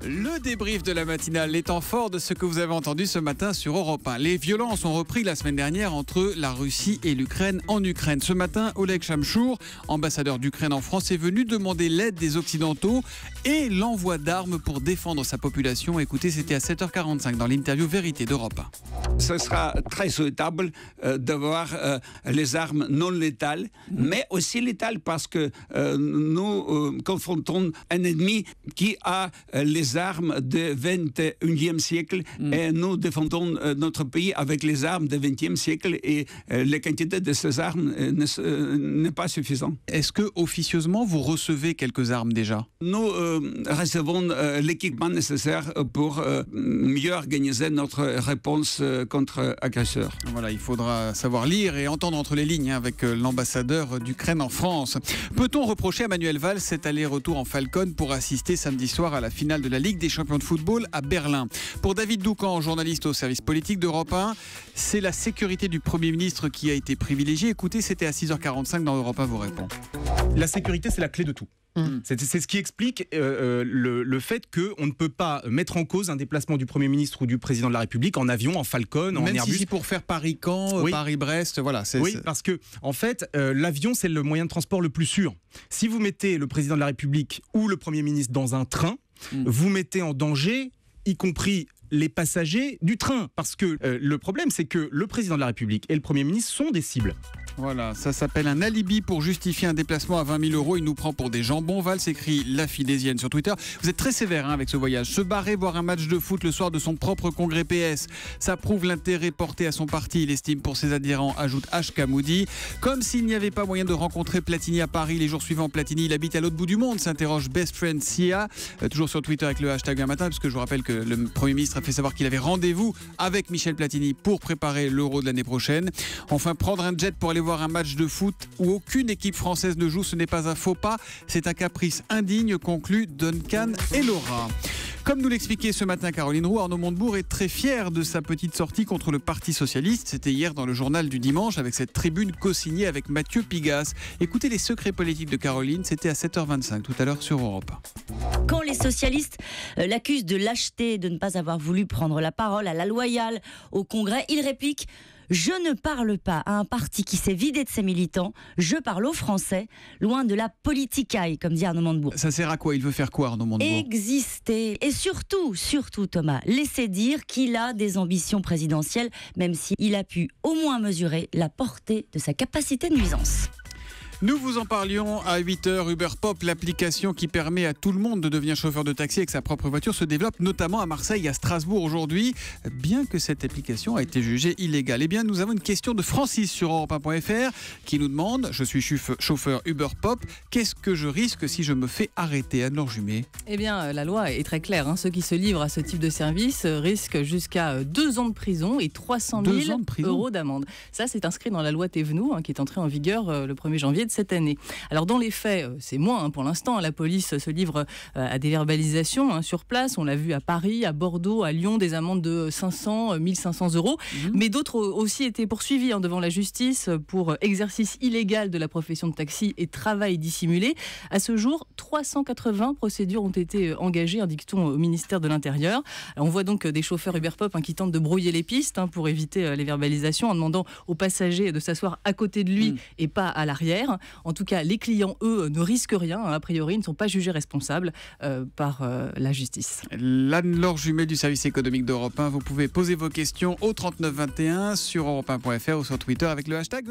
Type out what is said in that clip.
Le débrief de la matinale, les temps forts de ce que vous avez entendu ce matin sur Europe 1. Les violences ont repris la semaine dernière entre la Russie et l'Ukraine en Ukraine. Ce matin, Oleg Chamchour, ambassadeur d'Ukraine en France, est venu demander l'aide des Occidentaux et l'envoi d'armes pour défendre sa population. Écoutez, c'était à 7h45 dans l'interview Vérité d'Europe 1. Ce sera très souhaitable d'avoir les armes non létales, mais aussi létales parce que nous confrontons un ennemi qui a les armes du 21e siècle et nous défendons notre pays avec les armes du 20e siècle et la quantité de ces armes n'est pas suffisante. Est-ce que officieusement vous recevez quelques armes déjà ? Nous recevons l'équipement nécessaire pour mieux organiser notre réponse contre agresseurs. Voilà, il faudra savoir lire et entendre entre les lignes avec l'ambassadeur d'Ukraine en France. Peut-on reprocher à Manuel Valls cet aller-retour en Falcon pour assister samedi soir à la finale de la Ligue des champions de football à Berlin? Pour David Doucan, journaliste au service politique d'Europe 1, c'est la sécurité du Premier ministre qui a été privilégiée. Écoutez, c'était à 6h45 dans Europe 1 vous répond. La sécurité, c'est la clé de tout. C'est ce qui explique le fait qu'on ne peut pas mettre en cause un déplacement du Premier ministre ou du Président de la République en avion, en Falcon, en Airbus. Même si c'est pour faire Paris-Caen, oui. Paris-Brest, voilà. Parce que, en fait, l'avion, c'est le moyen de transport le plus sûr. Si vous mettez le Président de la République ou le Premier ministre dans un train, vous mettez en danger, y compris les passagers du train. Parce que le problème, c'est que le Président de la République et le Premier ministre sont des cibles. Voilà, ça s'appelle un alibi pour justifier un déplacement à 20 000 €. Il nous prend pour des jambons. Valls écrit la Fidésienne sur Twitter. Vous êtes très sévère avec ce voyage. Se barrer voir un match de foot le soir de son propre congrès PS. Ça prouve l'intérêt porté à son parti. Il estime pour ses adhérents, ajoute H. Kamoudi. Comme s'il n'y avait pas moyen de rencontrer Platini à Paris les jours suivants. Platini, il habite à l'autre bout du monde, s'interroge Best Friend Sia. Toujours sur Twitter avec le hashtag un matin, parce que je vous rappelle que le Premier ministre a fait savoir qu'il avait rendez-vous avec Michel Platini pour préparer l'Euro de l'année prochaine. Enfin, prendre un jet pour aller voir un match de foot où aucune équipe française ne joue, ce n'est pas un faux pas, c'est un caprice indigne, conclut Duncan et Laura. Comme nous l'expliquait ce matin Caroline Roux, Arnaud Montebourg est très fier de sa petite sortie contre le Parti Socialiste. C'était hier dans le journal du dimanche avec cette tribune co-signée avec Mathieu Pigasse. Écoutez les secrets politiques de Caroline, c'était à 7h25 tout à l'heure sur Europe 1. Quand les socialistes l'accusent de lâcheté, de ne pas avoir voulu prendre la parole à la loyale au Congrès, il réplique: je ne parle pas à un parti qui s'est vidé de ses militants, je parle aux Français, loin de la politicaille, comme dit Arnaud Montebourg. Ça sert à quoi? Il veut faire quoi, Arnaud Montebourg? Exister. Et surtout Thomas, laisser dire qu'il a des ambitions présidentielles, même s'il a pu au moins mesurer la portée de sa capacité de nuisance. Nous vous en parlions à 8h. Uber Pop, l'application qui permet à tout le monde de devenir chauffeur de taxi avec sa propre voiture, se développe notamment à Marseille et à Strasbourg aujourd'hui, bien que cette application a été jugée illégale. Eh bien, nous avons une question de Francis sur Europe1.fr qui nous demande: je suis chauffeur Uber Pop, qu'est-ce que je risque si je me fais arrêter? Anne-Laure Jumet. Eh bien, la loi est très claire. Ceux qui se livrent à ce type de service risquent jusqu'à 2 ans de prison et 300 000 € d'amende. Ça, c'est inscrit dans la loi Thévenoud, qui est entrée en vigueur le 1er janvier de cette année. Alors dans les faits, c'est moins pour l'instant. La police se livre à des verbalisations sur place. On l'a vu à Paris, à Bordeaux, à Lyon, des amendes de 500, 1500 €. Mais d'autres ont aussi été poursuivis devant la justice pour exercice illégal de la profession de taxi et travail dissimulé. À ce jour, 380 procédures ont été engagées, indique-t-on au ministère de l'Intérieur. On voit donc des chauffeurs Uber Pop qui tentent de brouiller les pistes pour éviter les verbalisations en demandant aux passagers de s'asseoir à côté de lui et pas à l'arrière. En tout cas, les clients, eux, ne risquent rien. A priori, ils ne sont pas jugés responsables par la justice. Anne-Laure Jumet du service économique d'Europe 1. Vous pouvez poser vos questions au 3921 sur Europe1.fr ou sur Twitter avec le hashtag.